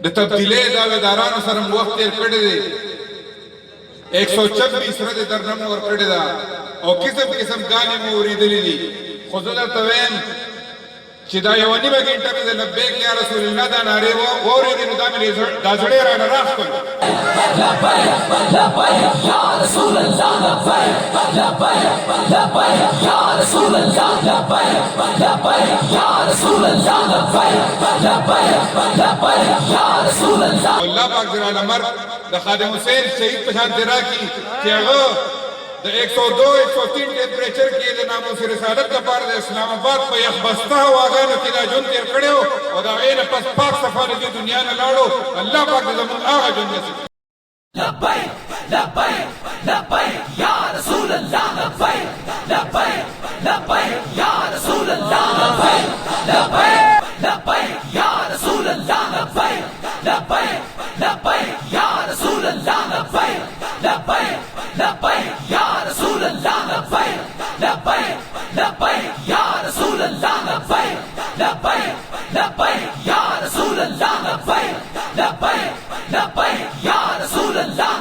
د تبدیلی دعویدارانو سره مو وخت تیر کړی دی 126 ورځې درنه مو ورکړې ده او قسم قسم ګانې مو اورېدلې دي خو زه درته وایم چې دا یوه نیمه ګنټه مې د لبیک یا رسول الله دا نارې واورېدې نو دا مې دا زړې رانه راښکل الله پاک دې رانه مرګ د خادم حسین شهید په شان دې راکړي چې هغه د 102 103 ټمپریچر کې د ناموس رسالت لپاره د اسلام آباد په یخبسته هواګانو کې دا ژوند تېر کړی او د هغې نه پس پاک صفا د دې دنیا نه لاړو الله پاک دې زموږ هغه ژوند نصیب لبیک لبیک لبیک یا رسول الله لبیک لبیک لبیک یا رسول الله لبیک لبیک لبیک یا رسول الله لبیک لبیک لبیک یا رسول الله لبیک لبیک لبیک یا رسول الله لبیک لبیک لبیک یا رسول الله لبیک لبیک لبیک یا رسول الله لبیک لبیک لبیک یا رسول الله